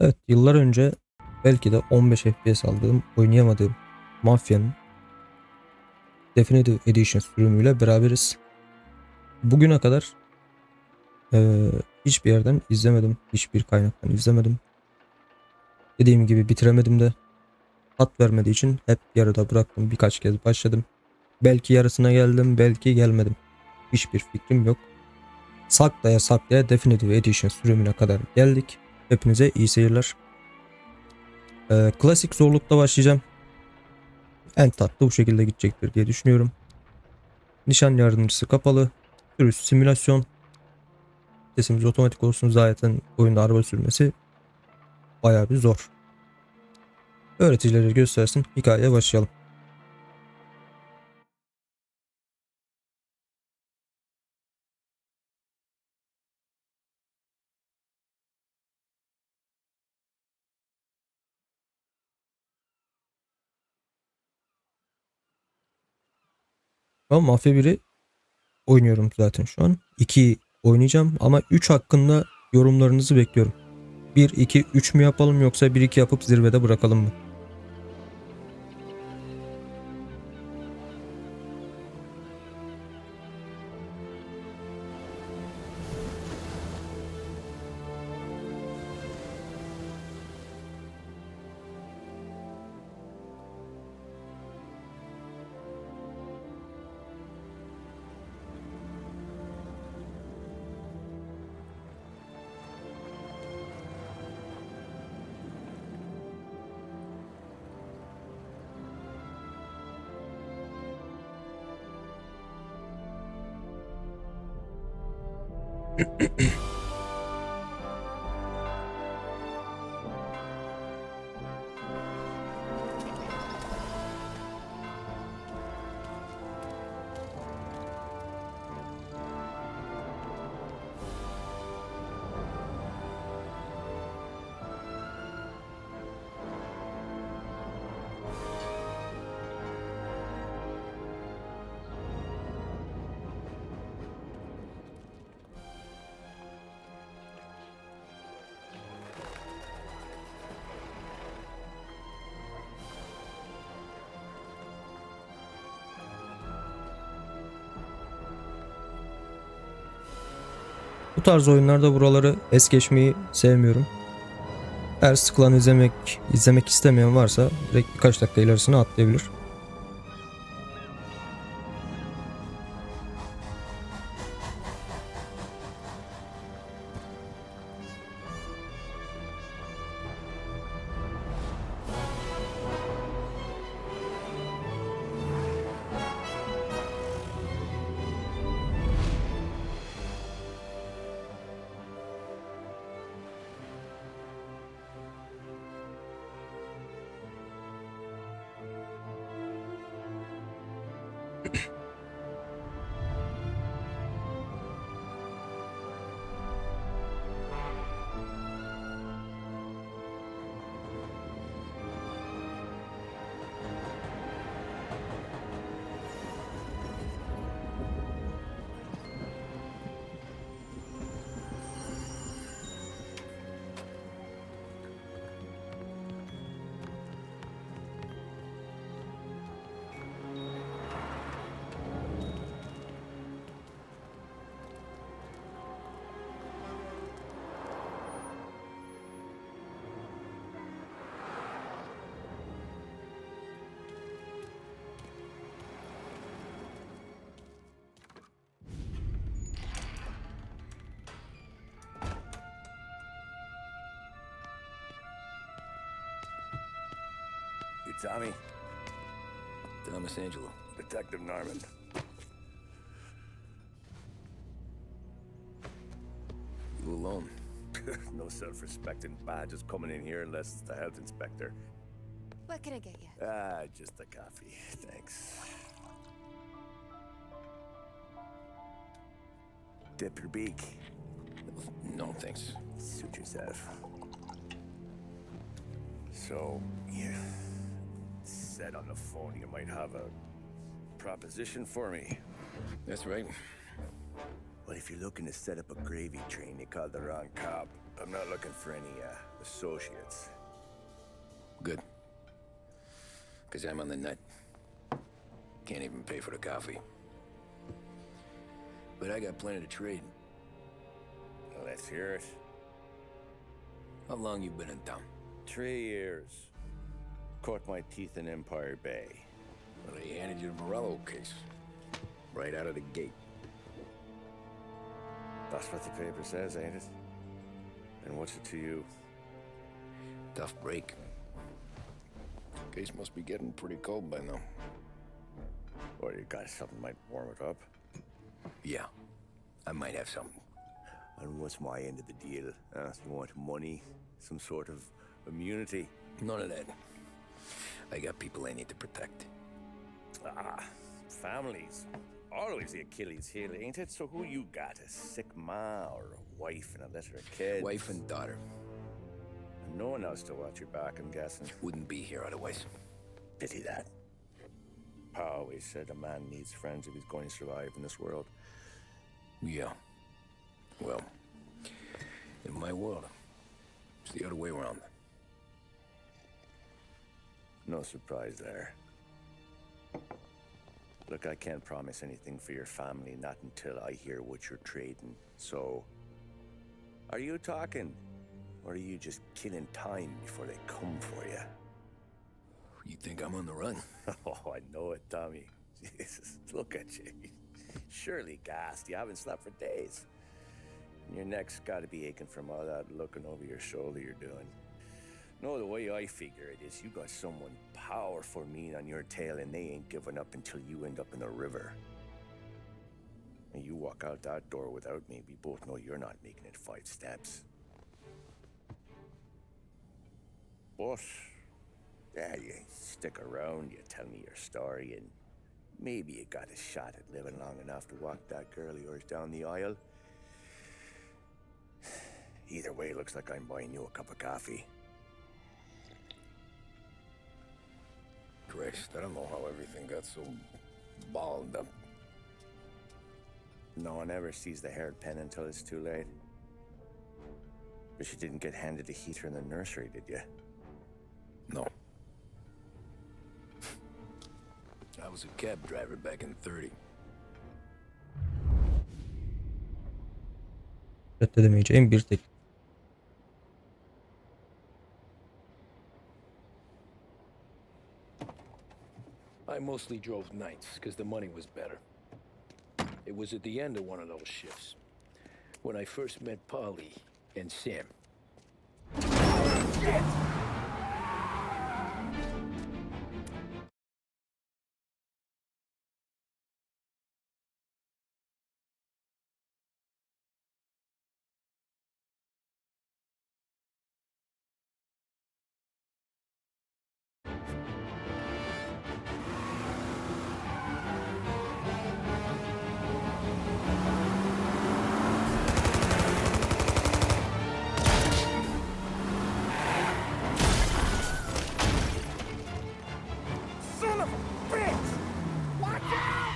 Evet, yıllar önce belki de 15 FPS aldığım, oynayamadığım Mafya'nın Definitive Edition sürümüyle beraberiz. Bugüne kadar hiçbir yerden izlemedim. Hiçbir kaynaktan izlemedim. Dediğim gibi bitiremedim de. Tat vermediği için hep yarıda bıraktım. Birkaç kez başladım. Belki yarısına geldim, belki gelmedim. Hiçbir fikrim yok. Saklaya saklaya Definitive Edition sürümüne kadar geldik. Hepinize iyi seyirler. Klasik zorlukta başlayacağım. En tatlı bu şekilde gidecektir diye düşünüyorum. Nişan yardımcısı kapalı. Sürüş simülasyon. Sesimiz otomatik olsun. Zaten oyunda araba sürmesi bayağı bir zor. Öğreticileri göstersin. Hikayeye başlayalım. Ben Mafya 1'i oynuyorum zaten şu an. 2'yi oynayacağım ama 3 hakkında yorumlarınızı bekliyorum. 1, 2, 3 mü yapalım yoksa 1, 2 yapıp zirvede bırakalım mı? Bu tarz oyunlarda buraları es geçmeyi sevmiyorum. Eğer sıkılan izlemek istemeyen varsa direkt birkaç dakika ilerisine atlayabilir. You Tommy? Thomas Angelo. Detective Norman. You alone? No self-respecting badges coming in here unless it's the health inspector. What can I get you? Just a coffee, thanks. Dip your beak. No, thanks. Suit yourself. So, you said on the phone you might have a proposition for me. That's right. Well, if you're looking to set up a gravy train, you called the wrong cop. I'm not looking for any associates. Good. Because I'm on the nut. Can't even pay for the coffee. But I got plenty to trade. Well, let's hear it. How long you been in town? 3 years. Caught my teeth in Empire Bay. Well, they handed you the Morello case. Right out of the gate. That's what the paper says, ain't it? And what's it to you? Tough break. Case must be getting pretty cold by now. Or you got something might warm it up? Yeah, I might have something. And what's my end of the deal? You want money? Some sort of immunity? None of that. I got people I need to protect. Families. Always the Achilles heel, ain't it? So who you got? A sick ma or a wife and a litter of kids? Wife and daughter. And no one else to watch your back, I'm guessing. Wouldn't be here otherwise. Pity that. Pa always said a man needs friends if he's going to survive in this world. Yeah. Well, in my world, it's the other way around. No surprise there. Look, I can't promise anything for your family, not until I hear what you're trading. So, are you talking? Or are you just killing time before they come for you? You think I'm on the run? Oh, I know it, Tommy. Jesus, look at you. Surely gassed. You haven't slept for days. And your neck's got to be aching from all that looking over your shoulder you're doing. No, the way I figure it is you got someone powerful mean on your tail and they ain't giving up until you end up in the river. And you walk out that door without me, we both know you're not making it 5 steps. But, yeah, you stick around, you tell me your story, and maybe you got a shot at living long enough to walk that girl of yours down the aisle. Either way, looks like I'm buying you a cup of coffee. Christ, I don't know how everything got so balled up. No one ever sees the haired pen until it's too late. But you didn't get handed a heater in the nursery, did you? No. I was a cab driver back in 30. Reddedemeyeceğim bir tek. I mostly drove nights because the money was better. It was at the end of one of those shifts when I first met Polly and Sam. Son of a bitch! Watch out!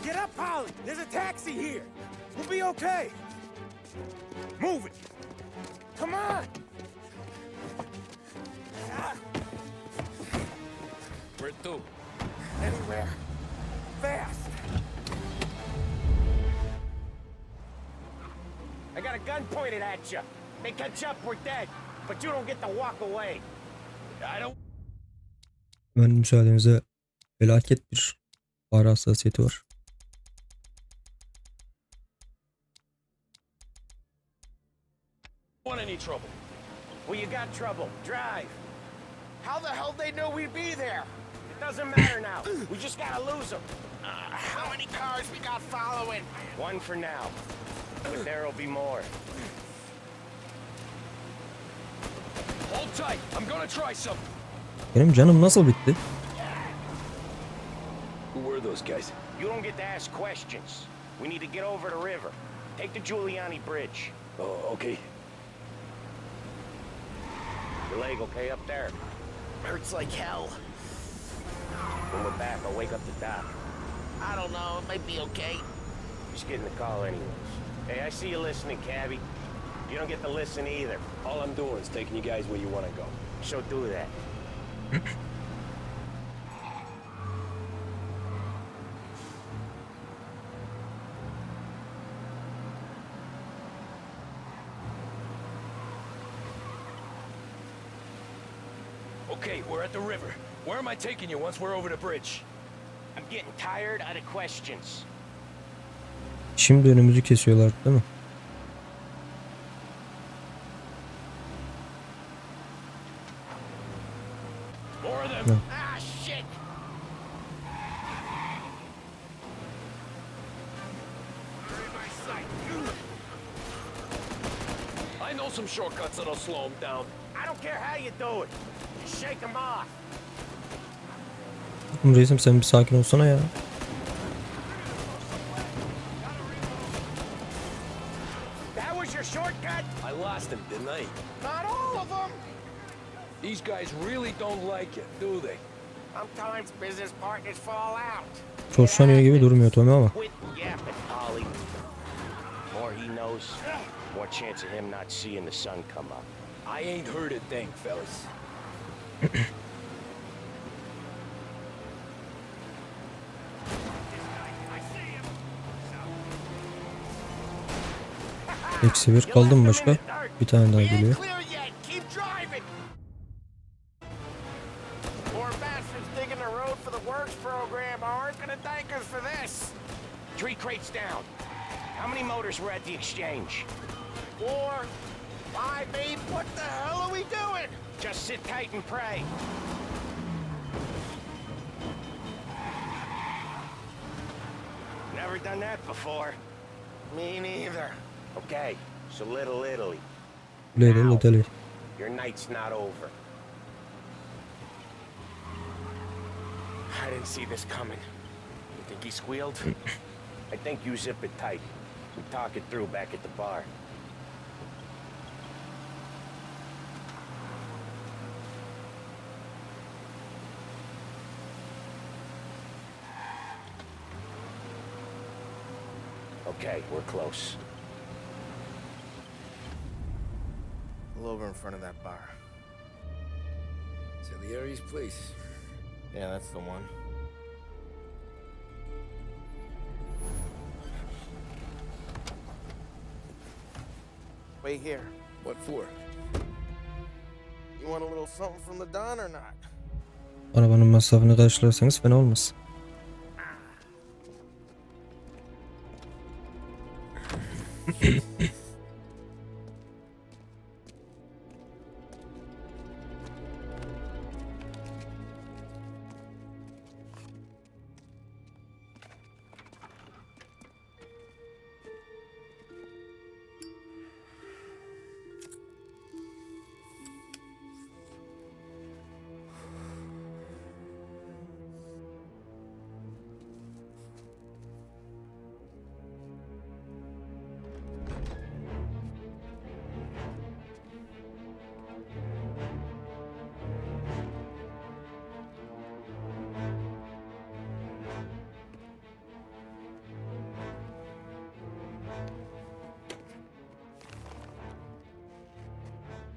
Get up, Holly! There's a taxi here! We'll be okay! Move it! Come on! Where to? Anywhere. Fast! I got a gun pointed at you. They catch up, we're dead. But you don't get to walk away. I don't... Hemen müsaadenize felaket bir para hassasiyeti var. Want any trouble? Well, you got trouble. Drive. How the hell they know we'd be there? It doesn't matter now. We just gotta lose them. How many cars we got following? One for now. But there'll be more. Hold tight. I'm gonna try something. Benim canım nasıl bitti? Who were those guys? You don't get to ask questions. We need to get over the river. Take the Giuliani Bridge. Oh, okay. Your leg okay up there? Hurts like hell. When we're back, I'll wake up the doc. I don't know, it might be okay. Just getting the call anyways. Hey, I see you listening, cabbie. You don't get to listen either. All I'm doing is taking you guys where you want to go. So do that. Okay, we're at the river. Where am I taking you once we're over the bridge? I'm getting tired of the questions. Şimdi önümüzü kesiyorlar değil mi? More of them. Ah, shit! I know some shortcuts that'll slow them down. I don't care how you do it. Just shake them off. Reisim sen bir sakin olsana ya. That was your shortcut? I lost him, didn't I? Not all of them. These guys really don't like you, do they? Sometimes business partners fall out. Hoşlanıyor gibi durmuyor Tommy ama. Quit yapping, Ollie. More he knows, more chance of him not seeing the sun come up. I ain't heard a thing, fellas. Eksi bir kaldı mı başka? Bir tane daha geliyor. Clear yet. Keep driving. Poor bastards digging the road for the works program aren't gonna thank us for this. 3 crates down. How many motors were at the exchange? 4, 5, 8. What the hell are we doing? Just sit tight and pray. Never done that before. Me neither. Okay, so Little Italy. Little Italy. Your night's not over. I didn't see this coming. You think he squealed? I think you zip it tight. We talk it through back at the bar. Okay, we're close. Pull over in front of that bar. Salieri's place. Yeah, that's the one. Wait here. What for? You want a little something from the Don or not? Arabanın masrafını karşılarsanız fena olmaz.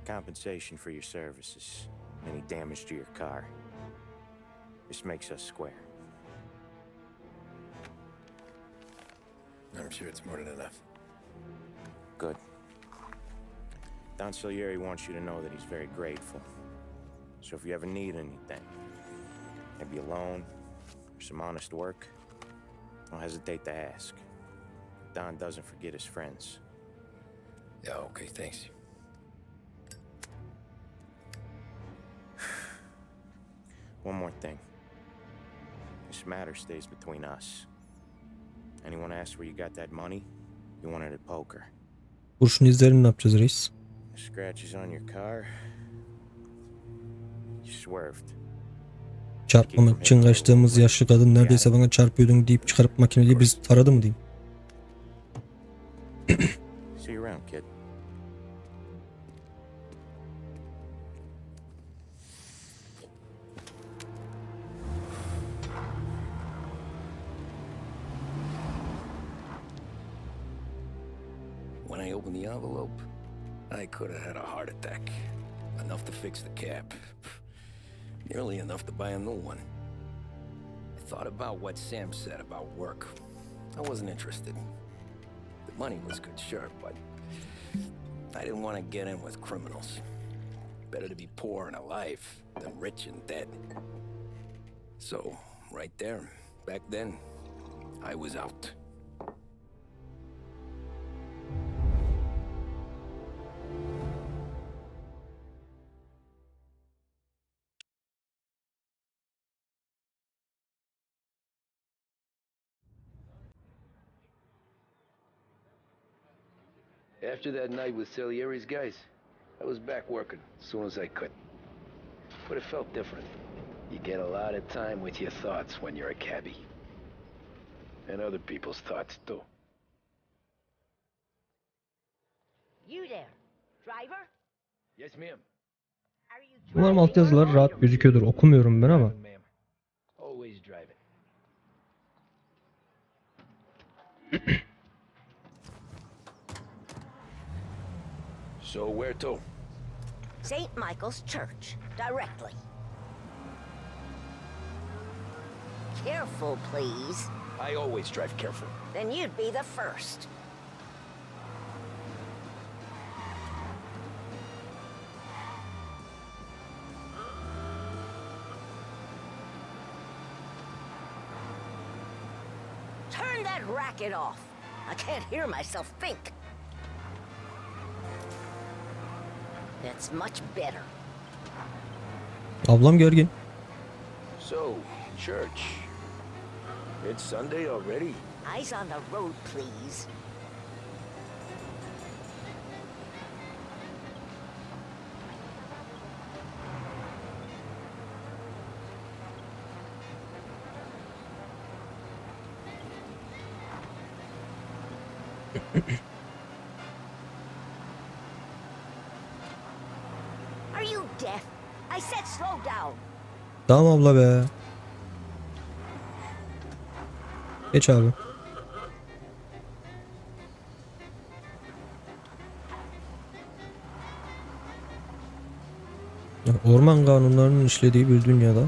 Compensation for your services. Any damage to your car. This makes us square. I'm sure it's more than enough. Good. Don Salieri wants you to know that he's very grateful. So if you ever need anything, maybe a loan or some honest work, don't hesitate to ask. Don doesn't forget his friends. Yeah, okay, thanks. One more thing. This matter stays between us. Anyone asks where you got that money, you won it at poker. Kurşun izlerini ne yapacağız reis? Scratches on your car. You swerved. Çarpmamak için kaçtığımız yaşlı kadın neredeyse bana çarpıyordun deyip çıkarıp makineyi biz taradı mı diyeyim? See you around, kid. when I opened the envelope, I could have had a heart attack. Enough to fix the cap. Nearly enough to buy a new one. I thought about what Sam said about work. I wasn't interested. The money was good, sure, but I didn't want to get in with criminals. Better to be poor and alive than rich and dead. So, right there, back then, I was out. After that night with Salieri's guys, I was back working as soon as I could. But it felt different. You get a lot of time with your thoughts when you're a cabbie. And other people's thoughts, too. You there, driver? Yes, ma'am. Are you Umarım driving altyazılar or rahat gözüküyordur. Okumuyorum ben ama. Ma'am. Always driving. So where to? St. Michael's Church, directly. Careful, please. I always drive careful. Then you'd be the first. Turn that racket off. I can't hear myself think. That's much better. Ablam gergin. So, church. It's Sunday already? Eyes on the road, please. Are you deaf? I said slow down. Tamam abla be. Geç abi. Ya, orman kanunlarının işlediği bir dünyada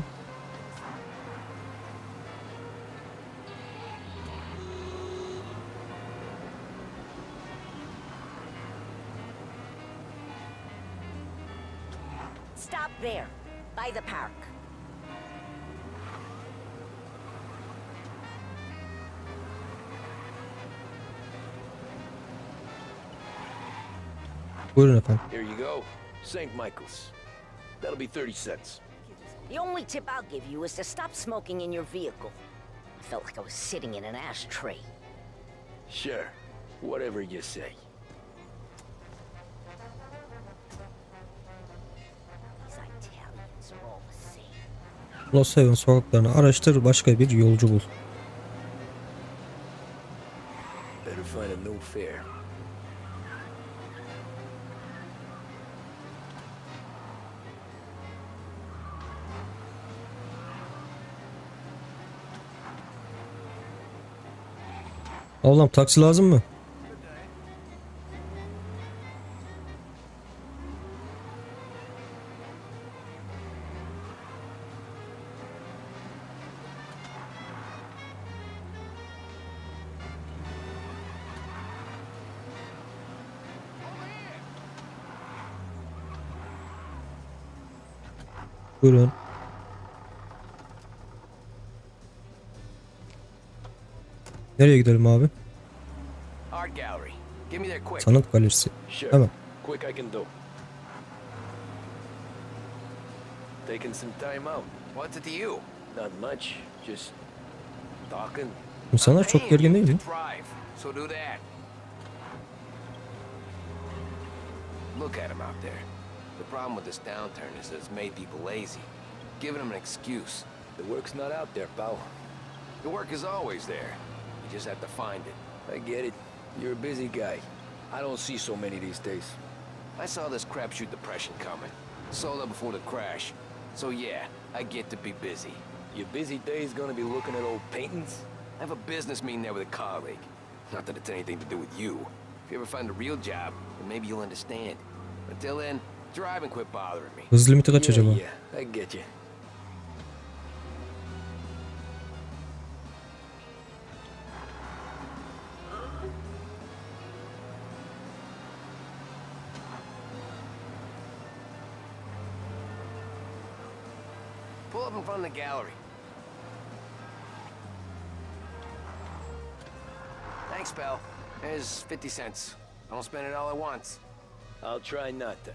Stop there, by the park. buyurun efendim. Here you go. St. Michael's. That'll be 30 cents. The only tip I'll give you is to stop smoking in your vehicle. I felt like I was sitting in an ashtray. Sure. Whatever you say. These Italians are all the same. Los Haven sokaklarını araştır, başka bir yolcu bul. Better find a new fare. Ablam taksi lazım mı? Buyurun. Nereye gidelim abi? Art gallery. Give me there quick. Sanat galerisi. Sure. Hemen. Quick I can do. Taking some time out. What's it to you? Not much. Just talking. İnsanlar çok gergin değil mi? Drive, so do that. Look at him out there. The problem with this downturn is that it's made people lazy, giving them an excuse. The work's not out there, pal. The work is always there. You just have to find it. I get it. You're a busy guy. I don't see so many these days. I saw this crapshoot depression coming. Sold up before the crash. So yeah, I get to be busy. Your busy day's gonna be looking at old paintings? I have a business meeting there with a colleague. Not that it's anything to do with you. If you ever find a real job, then maybe you'll understand. Until then, drive and quit bothering me. Hız limiti kaç acaba? Yeah, I get you. Pull up in front of the gallery. Thanks, pal. There's 50 cents. I don't spend it all at once. I'll try not to.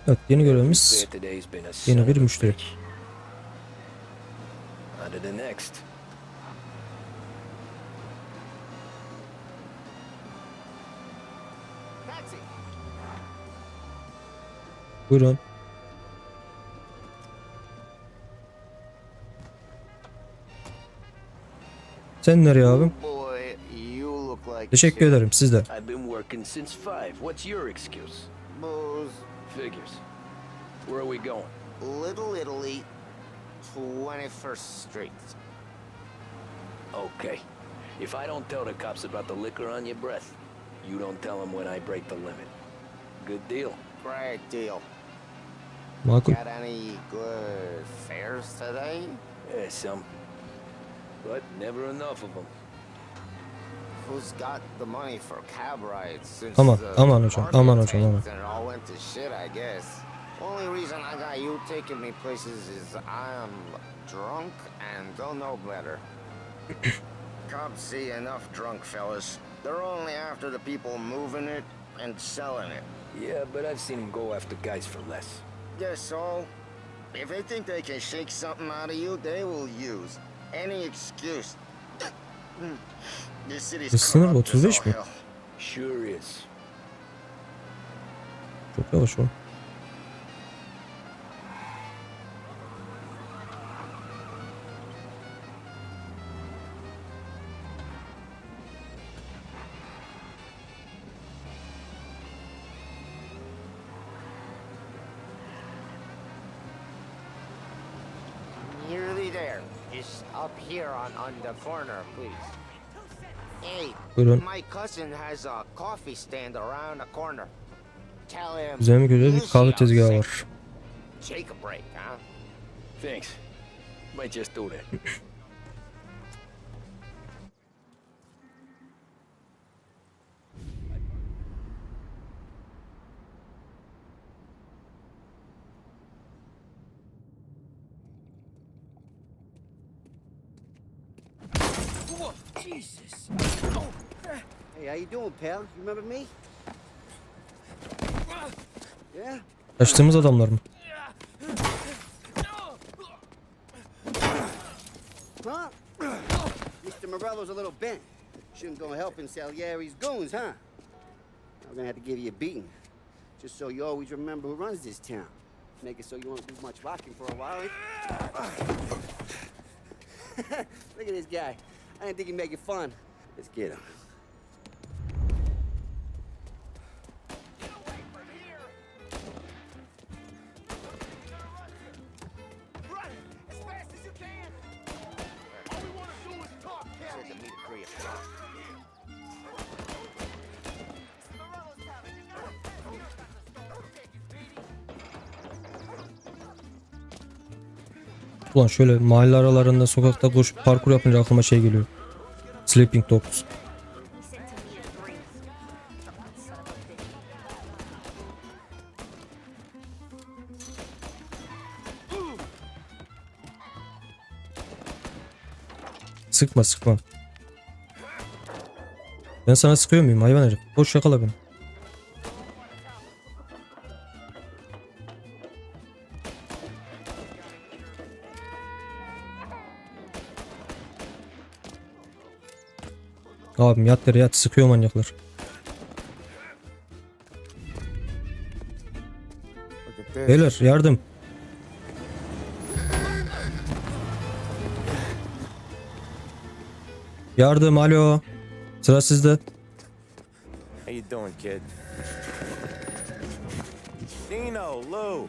Evet, yeni görevimiz yeni bir müşteri. On to the next. Taxi! Buyurun. Sen nereye abim? Boy, you look like Teşekkür ederim, siz de. I've been working since 5. What's your excuse? Booze. Figures. Where are we going? Little Italy, 21st Street. Okay. If I don't tell the cops about the liquor on your breath, you don't tell them when I break the limit. Good deal. Great deal. Makul. Got any good fares today? Yeah, some. But never enough of them. Who's got the money for cab rides since Aman, the aman hocam, party aman hocam, tanked aman. and it all went to shit, I guess. Only reason I got you taking me places is I'm drunk and don't know better. Cops see enough drunk fellas. They're only after the people moving it and selling it. Yeah, but I've seen them go after guys for less. Guess so. If they think they can shake something out of you, they will use any excuse. This city's Sınır corrupt as 35 all mi? hell. Sure is. Çok yavaş o. Nearly there. Just up here on the corner, please. Hey, Buyurun. my cousin has a coffee stand around the corner. Tell him. Üzerime göre bir kahve Lucia's tezgahı sick. var. Take a break, huh? Thanks. Might just do that. Jesus. Hey, how you doing, pal? You remember me? Yeah? Kaçtığımız adamlar mı? Huh? Mr. Morello's a little bent. Shouldn't go helping Salieri's goons, huh? I'm gonna have to give you a beating. Just so you always remember who runs this town. Make it so you won't do much rocking for a while. Look at this guy. I didn't think he'd make it fun. Let's get him. Ulan şöyle mahalle aralarında sokakta koşup parkur yapınca aklıma şey geliyor. Sleeping Dogs. Sıkma sıkma. Ben sana sıkıyor muyum hayvan herif? Koş yakala beni. Abim yat yere yat, sıkıyor manyaklar. Beyler yardım. Yardım, alo. Sıra sizde. How you doing, kid? Dino, Lou.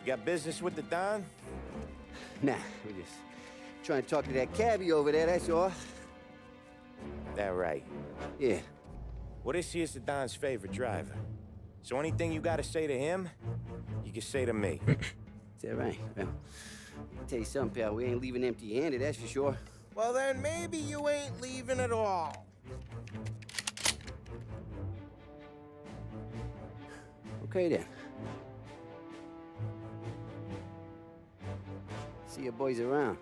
You got business with the Don? Nah, we're just trying to talk to that cabbie over there, that's all. That right. Yeah. Well, this here's the Don's favorite driver. So anything you gotta say to him, you can say to me. Is that right? Well, I'll tell you something, pal. We ain't leaving empty-handed, that's for sure. Well, then maybe you ain't leaving at all. Okay, then. See your boys around.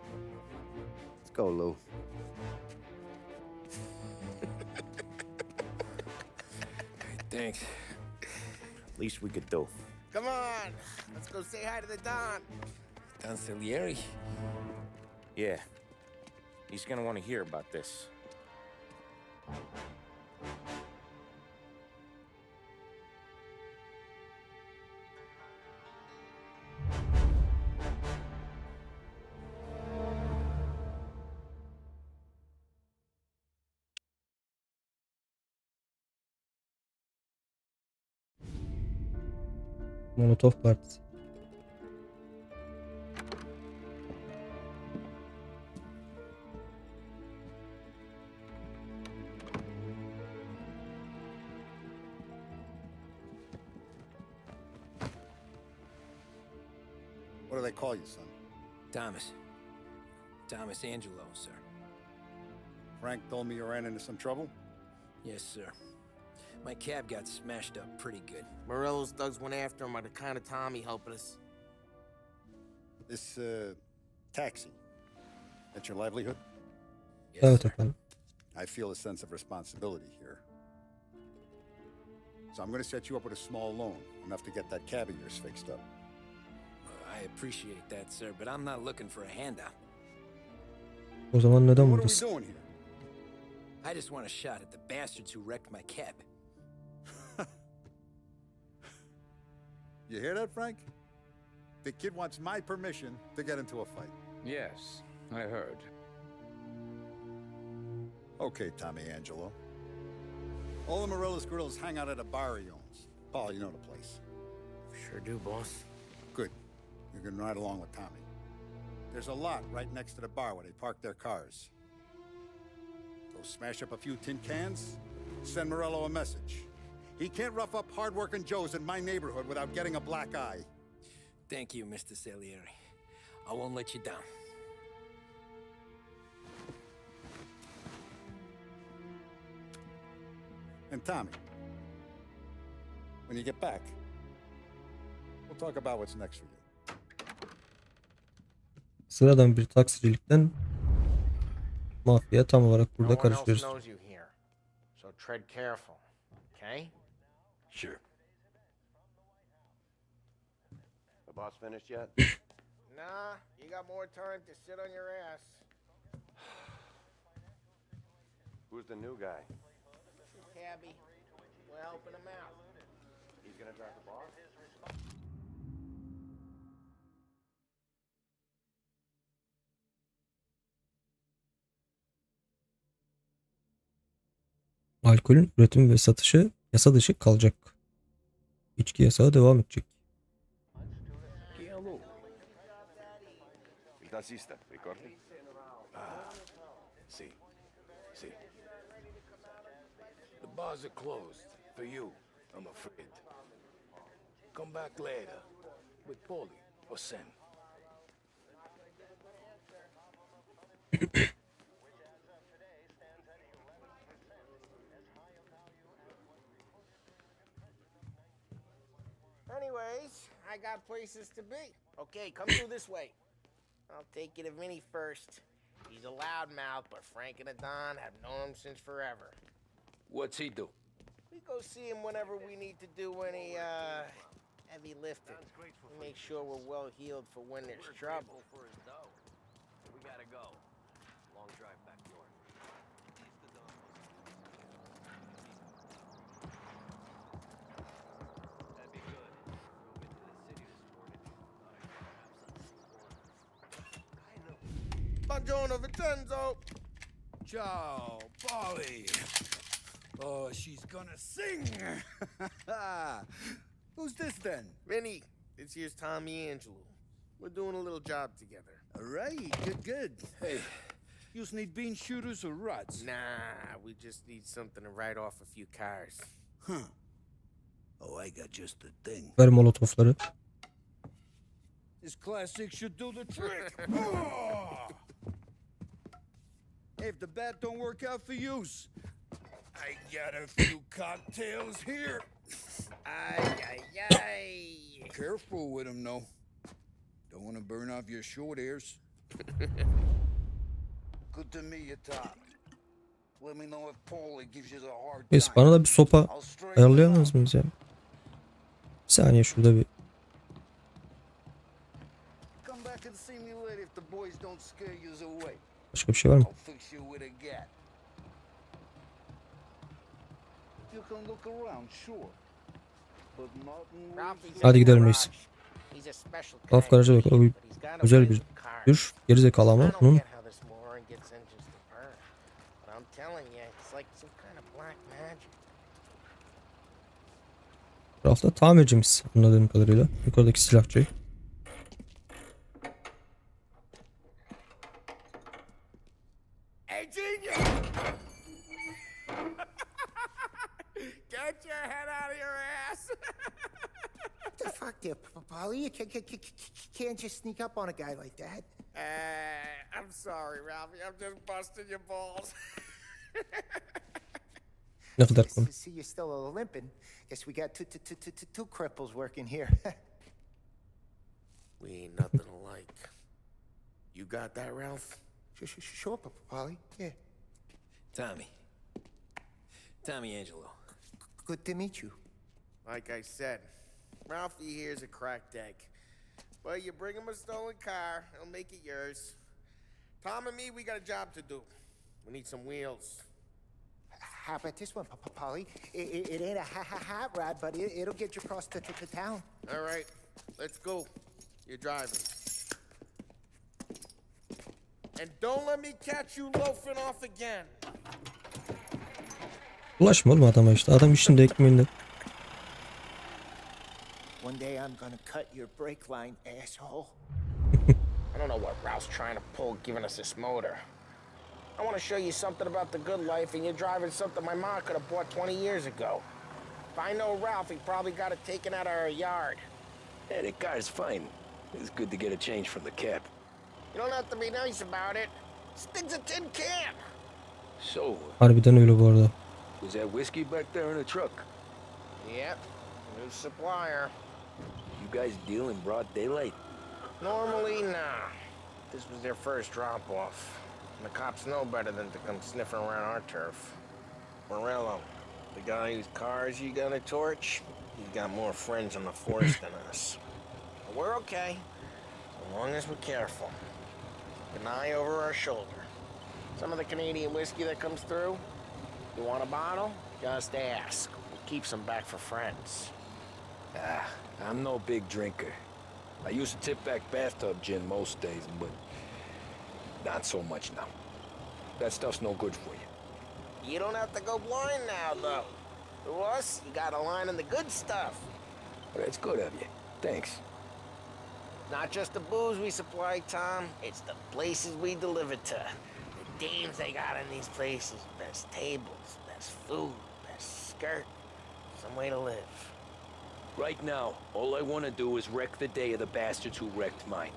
Let's go, Lou. Thanks. Least we could do. Come on, let's go say hi to the Don. Don Salieri? Yeah. He's gonna want to hear about this. Molotov Partisi. What do they call you, son? Thomas. Thomas Angelo, sir. Frank told me you ran into some trouble? Yes, sir. My cab got smashed up pretty good. Morello's thugs went after him on account of Tommy helping us. This, taxi. That's your livelihood? Yes, Evet sir. efendim. I feel a sense of responsibility here. So I'm gonna set you up with a small loan, enough to get that cab of yours fixed up. I appreciate that, sir, but I'm not looking for a handout. O zaman neden What are we buradasın? doing here? I just want a shot at the bastards who wrecked my cab. You hear that, Frank? The kid wants my permission to get into a fight. Yes, I heard. Okay, Tommy Angelo. All the Morello's girls hang out at a bar he owns. Paul, you know the place. Sure do, boss. Good. You can ride along with Tommy. There's a lot right next to the bar where they park their cars. Go smash up a few tin cans, send Morello a message. He can't rough up hard-working Joes in my neighborhood without getting a black eye. Thank you, Mr. Salieri. I won't let you down. And Tommy, when you get back, we'll talk about what's next for you. Sıradan bir taksicilikten mafya tam olarak burada No one else karışıyoruz. knows you here, so tread careful, okay? Sure. The boss finished yet? Nah, you got more time to sit on your ass. Who's the new guy? Cabby, we're helping him out. He's gonna drive the boss? Alkolün üretimi ve satışı yasa dışı kalacak. İçki yasağı devam edecek. Il tassista, ricordi? See. The bars are closed. For you, I'm afraid. Come back later. With Paulie or Sam. Anyways, I got places to be. Okay, come through this way. I'll take you to Vinny first. He's a loudmouth, but Frank and the Don have known him since forever. What's he do? We go see him whenever we need to do any, heavy lifting. We make sure we're well healed for when there's trouble. We gotta go. Long drive back north. That'd be good. Buongiorno, Vincenzo! Ciao, Polly. Oh, she's gonna sing. Who's this then? Vinny, this here's Tommy Angelo. We're doing a little job together. All right, good. Hey, you need bean shooters or rods? Nah, we just need something to write off a few cars. Huh. Oh, I got just the thing. Ver molotofları. This classic should do the trick. Oh! Hey, if the bat don't work out for use, I got a few cocktails here. Ay, ay, ay. Careful with them, though. Don't want to burn off your short hairs. Good to meet you, Tom. Let me know if Paulie gives you the hard Neyse time. bana da bir sopa I'll straighten ayarlayamaz mıyız ya? Bir saniye şurada bir. Come back and see me later if the boys don't scare you away. Başka bir şey var mı? I'll fix you with a gat. You can look around, sure. But nothing Ralphie's Hadi in the gidelim garage. reis. He's a special Ralph kind garaja of bak. O thief, but he's got a güzel ways bir with cars. tür. Gerizekalı I ama don't onun get how this moron gets engines to burn. But I'm telling you, it's like some kind of black magic. Ralph da tamircimiz anladığım kadarıyla. Yukarıdaki silahçı. Hey, genius! Get your head out of your ass! The fuck there, Polly? You can't just sneak up on a guy like that. I'm sorry, Ralphie. I'm just busting your balls. Ne kadar komik. See, you're still limping. Guess we got two cripples working here. We ain't nothing alike. You got that, Ralph? Sure, Polly. Yeah. Tommy Angelo. Good to meet you. Like I said, Ralphie here's a cracked egg. But you bring him a stolen car, he'll make it yours. Tom and me, we got a job to do. We need some wheels. How about this one, Polly? It ain't a hot rod, but it'll get you across to town. All right, let's go. You're driving. And don't let me catch you loafing off again. Ulaşma oğlum adama işte. Adam işinde ekmeğinde. One day I'm gonna cut your brake line, asshole. I don't know what Ralph's trying to pull giving us this motor. I want to show you something about the good life, and you're driving something my mom could have bought 20 years ago. If I know Ralph, he probably got it taken out of our yard. Yeah, the car's fine. It's good to get a change from the cab. You don't have to be nice about it. This thing's a tin can. So, Harbiden öyle bu arada. was that whiskey back there in the truck? Yep, new supplier. You guys deal in broad daylight? Normally, nah. This was their first drop-off. And the cops know better than to come sniffing around our turf. Morello, the guy whose cars you gonna torch, he's got more friends on the force than us. But we're okay, as long as we're careful. An eye over our shoulder. Some of the Canadian whiskey that comes through, you want a bottle? Just ask. We'll keep some back for friends. I'm no big drinker. I used to tip back bathtub gin most days, but not so much now. That stuff's no good for you. You don't have to go blind now, though. To us, you got a line in the good stuff. That's good of you. Thanks. Not just the booze we supply, Tom. It's the places we deliver to. The dames they got in these places. Best tables, best food, best skirt. Some way to live. Right now, all I want to do is wreck the day of the bastards who wrecked mine.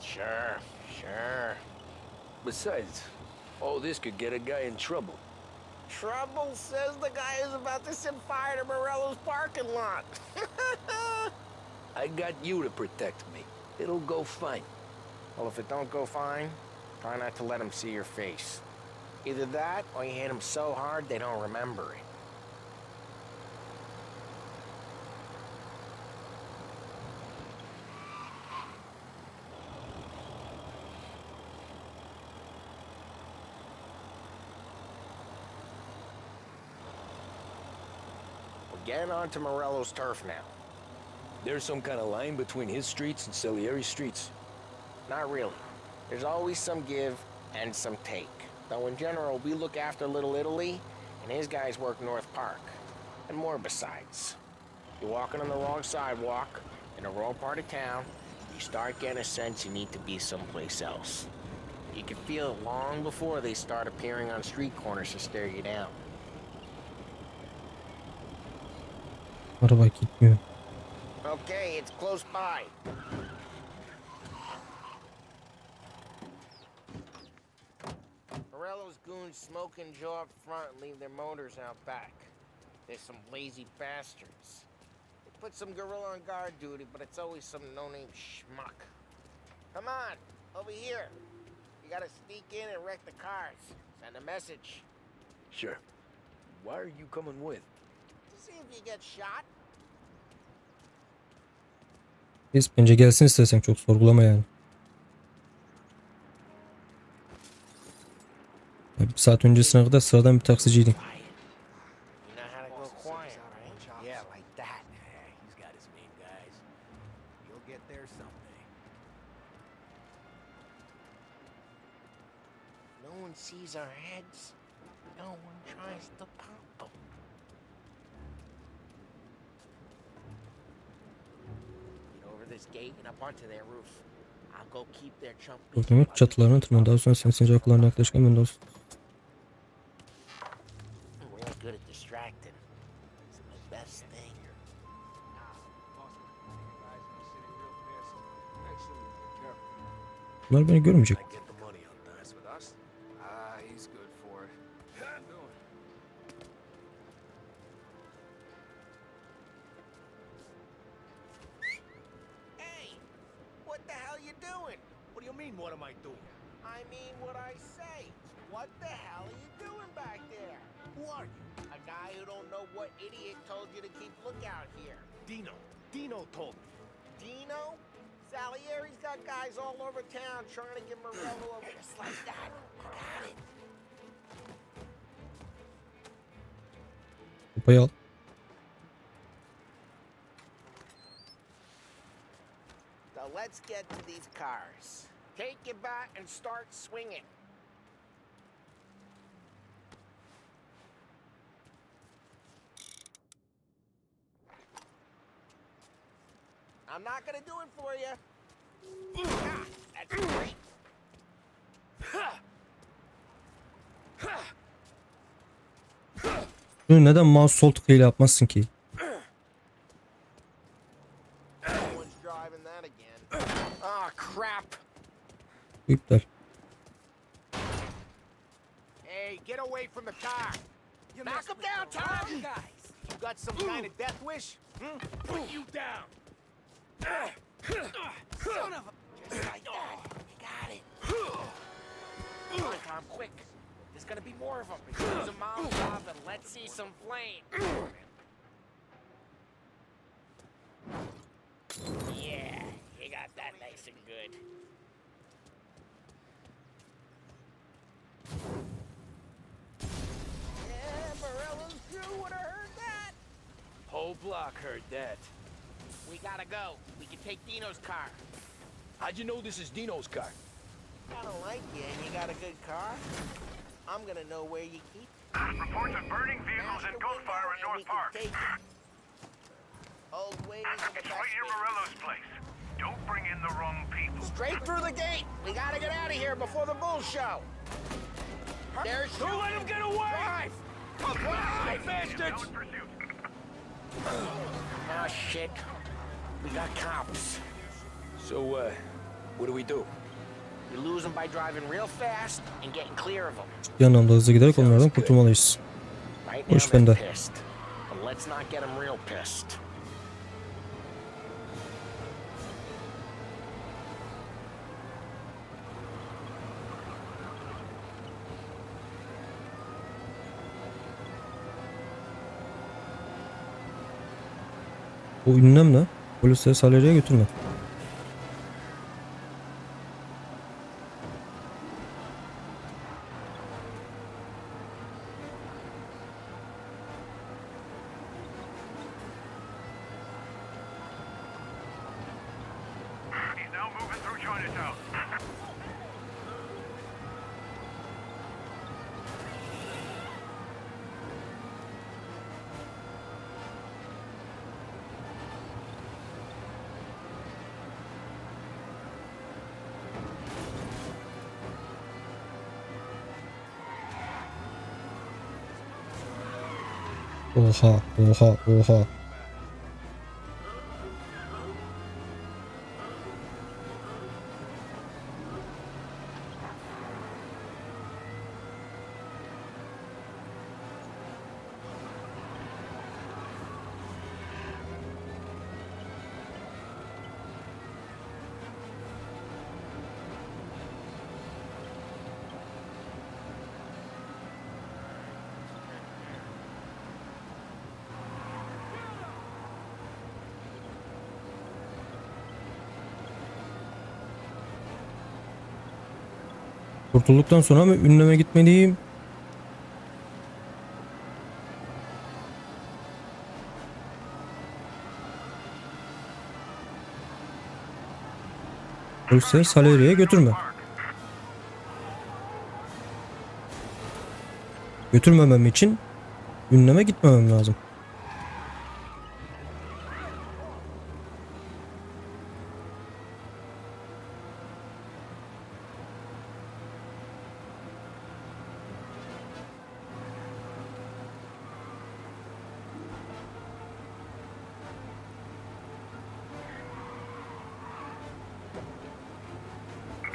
Sure, sure. Besides, all this could get a guy in trouble. Trouble says the guy is about to set fire to Morello's parking lot. I got you to protect me. It'll go fine. Well, if it don't go fine, try not to let them see your face. Either that, or you hit them so hard they don't remember it. We're getting onto Morello's turf now. There's some kind of line between his streets and Salieri's streets. Not really. There's always some give and some take. Though in general, we look after Little Italy, and his guys work North Park. And more besides. You're walking on the wrong sidewalk, in the wrong part of town, You start getting a sense you need to be someplace else. You can feel it long before they start appearing on street corners to stare you down. Araba gitmiyor. Okay, it's close by. Morello's goons smoke and Joe up front and leave their motors out back. They're some lazy bastards. They put some gorilla on guard duty, but it's always some no-name schmuck. Come on, over here. You gotta sneak in and wreck the cars. Send a message. Sure. Why are you coming with? To see if you get shot. Biz bence gelsin istesem, çok sorgulama yani. Ya bir saat öncesine kadar sıradan bir taksiciydim. You know how to go quiet, right? Yeah, like that. He's got his main guys. You'll get there someday. No one sees our heads. No one tries to pop them. Get over this gate and up onto their roof. I'll go keep their chump. Bugün çatılarına tırman. Daha sonra sinsi kapılarına yaklaşırken ben de olsun. I'm real good at distracting. It's the best thing. Bunlar beni görmeyecek. Get the money on dance with us. He's good for it. Hey, what the hell you doing? What do you mean, what am I doing? I mean what I say. What the hell are you doing back there? Who are you? A guy who don't know what idiot told you to keep lookout here. Dino. Dino told me. Dino? Salieri's got guys all over town trying to get Morello over just like that. Got it. Kupayı al. So let's get to these cars. Take your bat and start swinging. I'm not gonna do it for you. Ah, that's great. Bunu neden mouse sol tıkıyla yapmazsın ki? No one's driving that again. Ah, crap. Bu iptal. Hey, get away from the car. Knock him down, Tom. Guys, you got some kind of death wish? Put you down. Son of a... Just like that. You got it. Come on, Tom, quick. There's gonna be more of them. Use a Molotov and let's see some flame. Yeah, you got that nice and good. Yeah, Morello's crew would have heard that. Whole block heard that. We gotta go. We can take Dino's car. How'd you know this is Dino's car? I don't like you and you got a good car. I'm gonna know where you keep it. Reports of burning vehicles and gunfire in North Park. Old ways are the It's best right near ways. Morello's place. Don't bring in the wrong people. Straight through the gate. We gotta get out of here before the bull show. There's Don't let him get away! Drive! Drive, bastards! Still in pursuit. Oh shit. We got cops. So, what do we do? We lose them by driving real fast and getting clear of them. Bir anlamda hızlı giderek onlardan kurtulmalıyız. Right O now iş they're bende. pissed. But let's not get them real pissed. Bu ünlem ne? Polisleri Saleri'ye götürme. He's now moving through Chinatown. Oha, oha, oha. Kurtulduktan sonra mı ünleme gitmeliyim? Polise Saleri'ye götürme. Götürmemem için ünleme gitmemem lazım.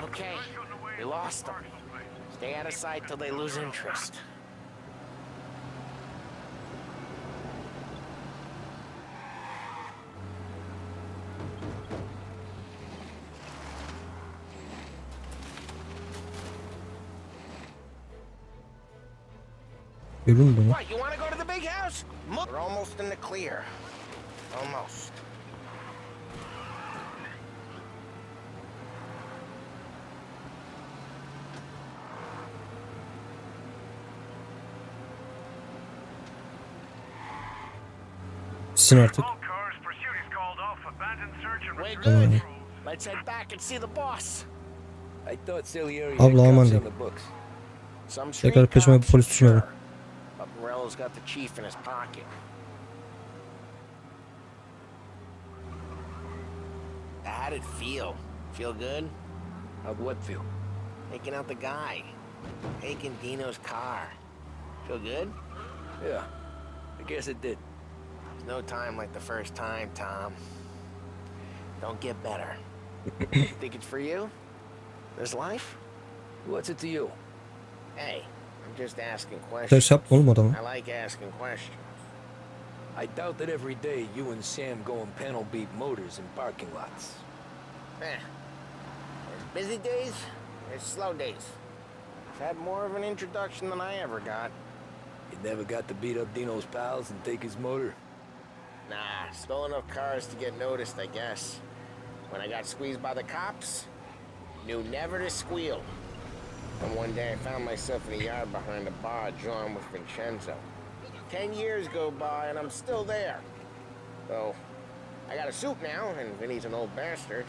Okay, we lost them. Stay out of sight till they lose interest. Görün bunu. What, you want to go to the big house? We're almost in the clear. Almost. Bitsin artık. All cars, pursuit is called off. Abandoned search and We're rescue. good. Let's head back and see the boss. I thought Salieri had Abla aman cops diyeyim. on the books. Some Tekrar street peşime bir cops, polis düşmedi. sure. But Morello's got the chief in his pocket. How'd it feel? Feel good? How'd what feel? Taking out the guy. Taking Dino's car. Feel good? Yeah, I guess it did. There's no time like the first time, Tom. Don't get better. Think it's for you? This life? What's it to you? Hey, I'm just asking Ters questions. yapma oğlum adamı. I like asking questions. I doubt that every day you and Sam go and panel beat motors in parking lots. There's busy days, there's slow days. I've had more of an introduction than I ever got. You never got to beat up Dino's pals and take his motor? Nah, stole enough cars to get noticed, I guess. When I got squeezed by the cops, knew never to squeal. And one day I found myself in the yard behind a bar drawn with Vincenzo. 10 years go by and I'm still there. So, I got a suit now, and Vinny's an old bastard.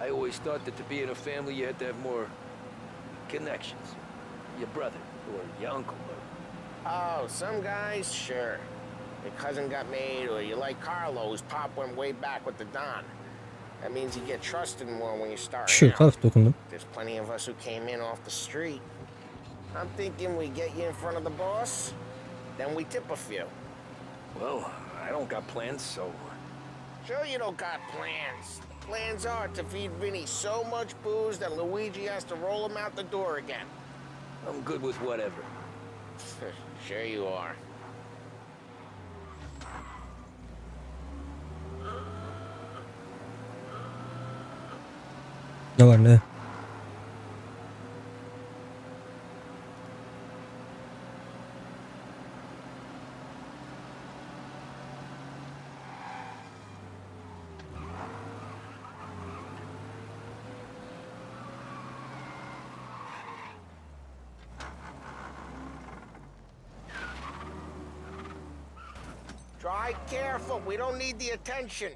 I always thought that to be in a family you had to have more connections. Your brother, or your uncle, or... Oh, some guys, sure. Your cousin got made, or you like Carlos, Pop went way back with the Don. That means you get trusted more when you start Şu out. hafif dokundum. There's plenty of us who came in off the street. I'm thinking we get you in front of the boss, then we tip a few. Well, I don't got plans, so... Sure you don't got plans. Plans are to feed Vinny so much booze that Luigi has to roll him out the door again. I'm good with whatever. Sure you are. Ne var ne? Try careful. We don't need the attention.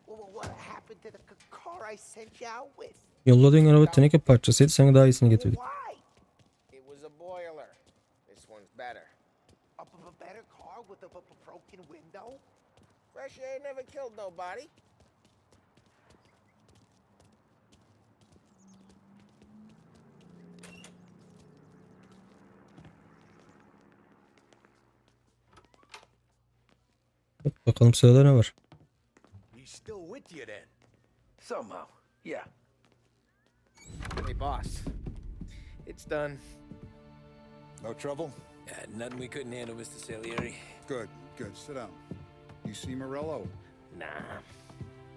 What happened to the car I sent you out with? Yolladığın araba teneke parçasıydı. Sana daha iyisini getirdik. Why? It was a boiler. This one's better. A better car with a broken window? Fresh air never killed nobody. Bakalım sırada ne var? He's still with you then? Somehow, yeah. Hey, boss. It's done. No trouble? Yeah, nothing we couldn't handle, Mr. Salieri. Good, good. Sit down. You see Morello? Nah.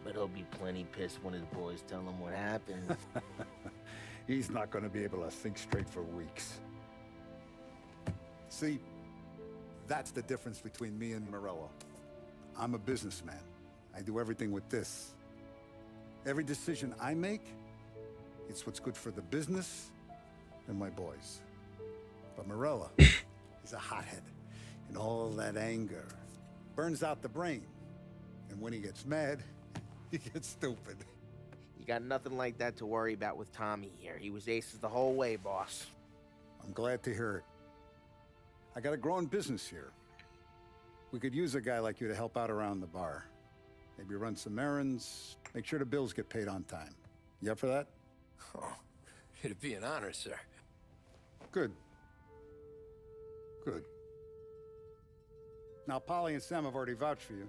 But he'll be plenty pissed when his boys tell him what happened. He's not going to be able to think straight for weeks. See, that's the difference between me and Morello. I'm a businessman. I do everything with this. Every decision I make, it's what's good for the business and my boys. But Morello, he's a hothead. And all that anger burns out the brain. And when he gets mad, he gets stupid. You got nothing like that to worry about with Tommy here. He was aces the whole way, boss. I'm glad to hear it. I got a growing business here. We could use a guy like you to help out around the bar. Maybe run some errands, make sure the bills get paid on time. You up for that? Oh, it'd be an honor, sir. Good. Good. Now, Polly and Sam have already vouched for you.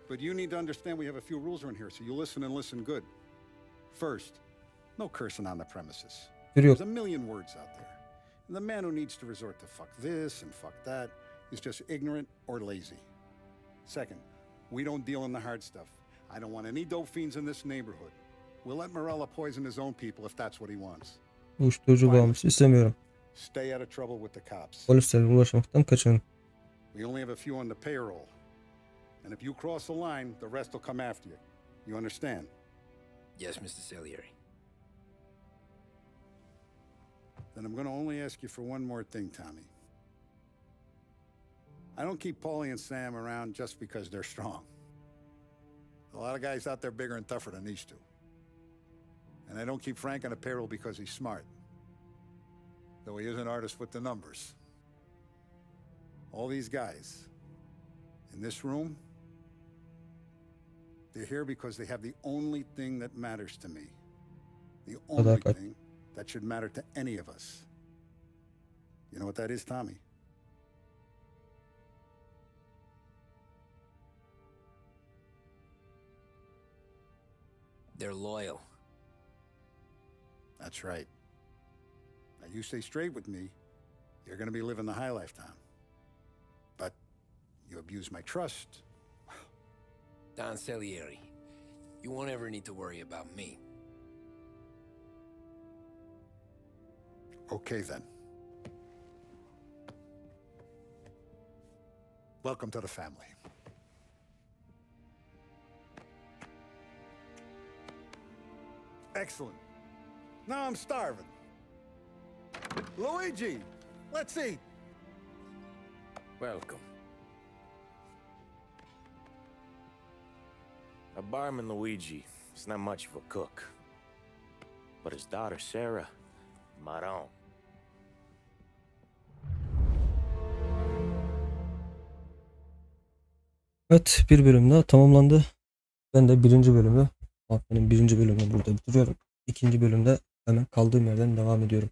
But you need to understand we have a few rules around here, so you listen and listen good. First, no cursing on the premises. There's a million words out there. And the man who needs to resort to fuck this and fuck that is just ignorant or lazy. Second, we don't deal in the hard stuff. I don't want any dope fiends in this neighborhood. We'll let Morella poison his own people if that's what he wants. Uyuşturucu bağımlısı istemiyorum. Stay out of trouble with the cops. Polislerle ulaşmaktan kaçının. We only have a few on the payroll. And if you cross the line, the rest will come after you. You understand? Yes, Mr. Salieri. Then I'm going to only ask you for one more thing, Tommy. I don't keep Paulie and Sam around just because they're strong. A lot of guys out there bigger and tougher than these two. And I don't keep Frank on the payroll because he's smart. Though he is an artist with the numbers. All these guys in this room, they're here because they have the only thing that matters to me. The only thing that should matter to any of us. You know what that is, Tommy? They're loyal. That's right. Now you stay straight with me, you're going to be living the high life, Tom. But you abuse my trust. Don Salieri, you won't ever need to worry about me. Okay, then. Welcome to the family. Excellent. Now I'm starving. Luigi, let's eat. Welcome. A barman Luigi is not much of a cook. But his daughter Sarah, Maron. Evet, bir bölüm daha tamamlandı. Ben de Mafya'nın birinci bölümünü burada bitiriyorum. İkinci bölümde hemen kaldığım yerden devam ediyorum.